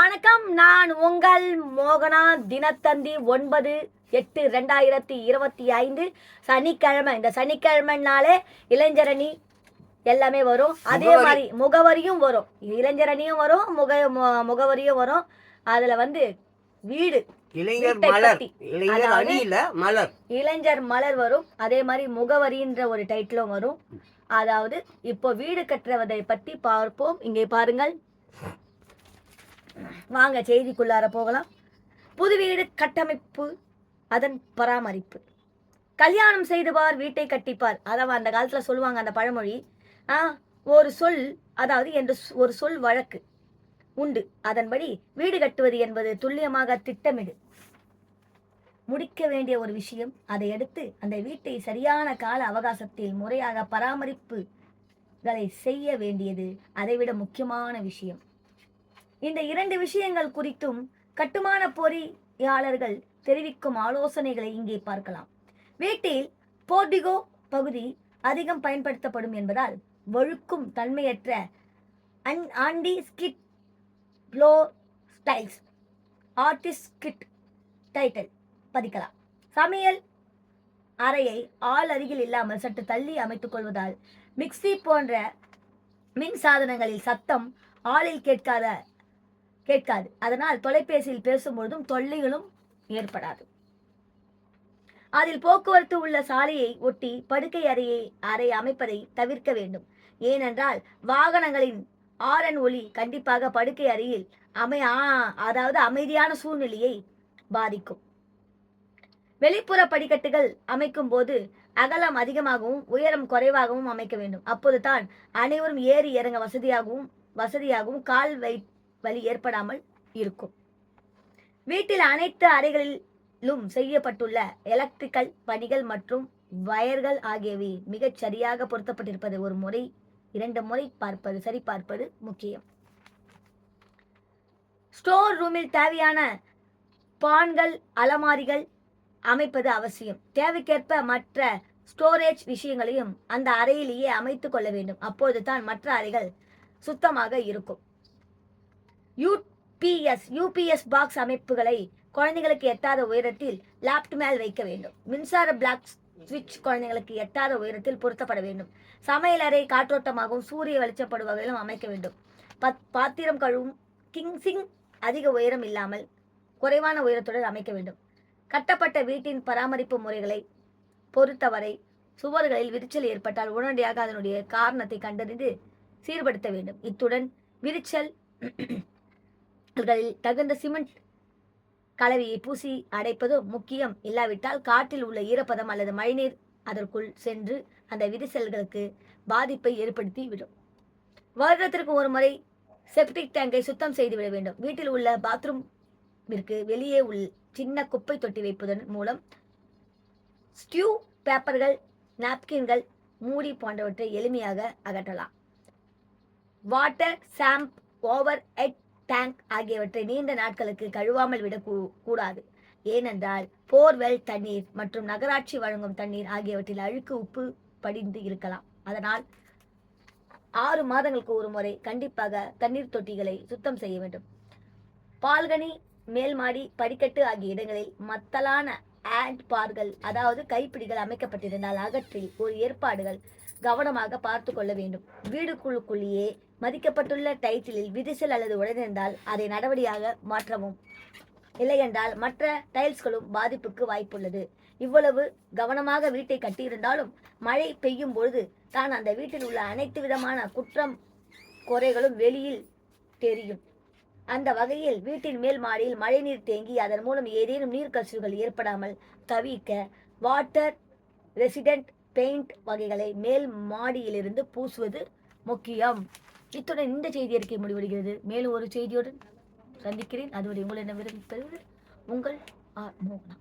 வணக்கம். நான் உங்கள் மோகனா. தினத்தந்தி 9/8/2025 சனிக்கிழமை. இந்த சனிக்கிழமைனாலே இளைஞரணி எல்லாமே வரும். அதே மாதிரி முகவரியும் வரும். இளைஞரணியும் வரும், முகவரியும் வரும். அதுல வீடு இளைஞர் மலர் வரும். அதே மாதிரி முகவரின்ற ஒரு டைட்டிலும் வரும். அதாவது இப்போ வீடு கட்டுறதை பற்றி பார்ப்போம். இங்கே பாருங்கள், வாங்க செய்திக்குள்ளார போகலாம். புது வீடு கட்டமைப்பு, அதன் பராமரிப்பு. கல்யாணம் செய்துபார், வீட்டை கட்டிப்பார். அதாவது அந்த காலத்துல சொல்லுவாங்க அந்த பழமொழி. ஒரு சொல், அதாவது என்று ஒரு சொல் வழக்கு உண்டு. அதன்படி வீடு கட்டுவது என்பது துல்லியமாக திட்டமிடு முடிக்க வேண்டிய ஒரு விஷயம். அதை எடுத்து அந்த வீட்டை சரியான கால அவகாசத்தில் முறையாக பராமரிப்புகளை செய்ய வேண்டியது அதைவிட முக்கியமான விஷயம். இந்த 2 விஷயங்கள் குறித்தும் கட்டுமான பொறியாளர்கள் தெரிவிக்கும் ஆலோசனைகளை இங்கே பார்க்கலாம். வீட்டில் போர்டிகோ பகுதி அதிகம் பயன்படுத்தப்படும் என்பதால் வழுக்கும் தன்மையற்ற ஆண்டி ஸ்கிட் ஃப்ளோர் டைல்ஸ் ஆர்டிஸ்ட் டைட்டில் பதிக்கலாம். சமையல் அறையை ஆள் அருகில் இல்லாமல் சற்று தள்ளி அமைத்துக் கொள்வதால் மிக்சி போன்ற மின் சாதனங்களில் சத்தம் ஆளில் கேட்காது. அதனால் தொலைபேசியில் பேசும்பொழுதும் தொல்லைகளும் ஏற்படாது. அதில் போக்குவரத்து உள்ள சாலையை ஒட்டி படுக்கை அறை அமைப்பதை தவிர்க்க வேண்டும். ஏனென்றால் வாகனங்களின் ஆரன் ஒலி கண்டிப்பாக படுக்கை அறையில் அதாவது அமைதியான சூழ்நிலையை பாதிக்கும். வெளிப்புற படிக்கட்டுகள் அமைக்கும் போது அகலம் அதிகமாகவும் உயரம் குறைவாகவும் அமைக்க வேண்டும். அப்போது தான் அனைவரும் ஏறி இறங்க வசதியாகவும் கால் வலி ஏற்படாமல் இருக்கும். வீட்டில் அனைத்து அறைகளிலும் செய்யப்பட்டுள்ள எலக்ட்ரிக்கல் பணிகள் மற்றும் வயர்கள் ஆகியவை மிகச் சரியாக பொருத்தப்பட்டிருப்பது ஒரு முறை 2 முறை சரிபார்ப்பது முக்கியம். ஸ்டோர் ரூமில் தேவையான பான்கள் அலமாரிகள் அமைப்பது அவசியம். தேவைக்கேற்ப மற்ற ஸ்டோரேஜ் விஷயங்களையும் அந்த அறையிலேயே அமைத்துக் கொள்ள வேண்டும். அப்போது தான் மற்ற அறைகள் சுத்தமாக இருக்கும். யூபிஎஸ் பாக்ஸ் அமைப்புகளை குழந்தைகளுக்கு எட்டாத உயரத்தில் லேப்ட் மேல் வைக்க வேண்டும். மின்சார பிளாக் சுவிட்ச் குழந்தைகளுக்கு எட்டாத உயரத்தில் பொருத்தப்பட வேண்டும். சமையல் அறை காற்றோட்டமாகவும் சூரிய வெளிச்சப்படும் வகையிலும் அமைக்க வேண்டும். பாத்திரம் கழுவும் கிங்சிங் அதிக உயரம் இல்லாமல் குறைவான உயரத்துடன் அமைக்க வேண்டும். கட்டப்பட்ட வீட்டின் பராமரிப்பு முறைகளை பொறுத்தவரை சுவர்களில் விரிச்சல் ஏற்பட்டால் உடனடியாக அதனுடைய காரணத்தை கண்டறிந்து சீர்படுத்த வேண்டும். இத்துடன் விரிச்சல் தகுந்த சிமெண்ட் கலவையை பூசி அடைப்பது முக்கியம். இல்லாவிட்டால் காற்றில் உள்ள ஈரப்பதம் அல்லது மழைநீர் அதற்குள் சென்று அந்த விரிசல்களுக்கு பாதிப்பை ஏற்படுத்தி விடும். வருடத்திற்கு ஒரு முறை செப்டிக் டேங்கை சுத்தம் செய்துவிட வேண்டும். வீட்டில் உள்ள பாத்ரூமிற்கு வெளியே உள்ள சின்ன குப்பை தொட்டி வைப்பதன் மூலம் ஸ்டியூ பேப்பர்கள், நாப்கின்கள், மூடி போன்றவற்றை எளிமையாக அகற்றலாம். Water champ, over head tank ஆகியவற்றை நீண்ட நாட்களுக்கு கழுவாமல் விடக்கூடாது. ஏனென்றால் போர்வெல் தண்ணீர் மற்றும் நகராட்சி வழங்கும் தண்ணீர் ஆகியவற்றில் அழுக்கு உப்பு படிந்து இருக்கலாம். அதனால் 6 மாதங்களுக்கு ஒரு முறை கண்டிப்பாக தண்ணீர் தொட்டிகளை சுத்தம் செய்ய வேண்டும். பால்கனி, மேல்மாடி, படிக்கட்டு ஆகிய இடங்களில் மத்தலான ஆண்ட் பார்கள், அதாவது கைப்பிடிகள் அமைக்கப்பட்டிருந்தால் அகற்றி ஒரு ஏற்பாடுகள் கவனமாக பார்த்து கொள்ள வேண்டும். வீடுக்குள்ளுக்குள்ளேயே மதிக்கப்பட்டுள்ள டைட்டிலில் விரிசல் அல்லது உடைந்திருந்தால் அதை நடவடியாக மாற்றவும். இல்லையென்றால் மற்ற டைல்ஸ்களும் பாதிப்புக்கு வாய்ப்புள்ளது. இவ்வளவு கவனமாக வீட்டை கட்டியிருந்தாலும் மழை பெய்யும் பொழுது தான் அந்த வீட்டில் உள்ள அனைத்து விதமான குற்றம் குறைகளும் வெளியில் தெரியும். அந்த வகையில் வீட்டின் மேல் மாடியில் மழை நீர் தேங்கி அதன் மூலம் ஏதேனும் நீர் கசிவுகள் ஏற்படாமல் தவிர்க்க வாட்டர் ரெசிடென்ட் பெயிண்ட் வகைகளை மேல் மாடியிலிருந்து பூசுவது முக்கியம். இத்துடன் இந்த செய்தி அறிக்கை முடிவடைகிறது. மேலும் ஒரு செய்தியுடன் சந்திக்கிறேன். அதுவரை உங்களை என்ன விரும்பி பெறுவது உங்கள் மோகனா.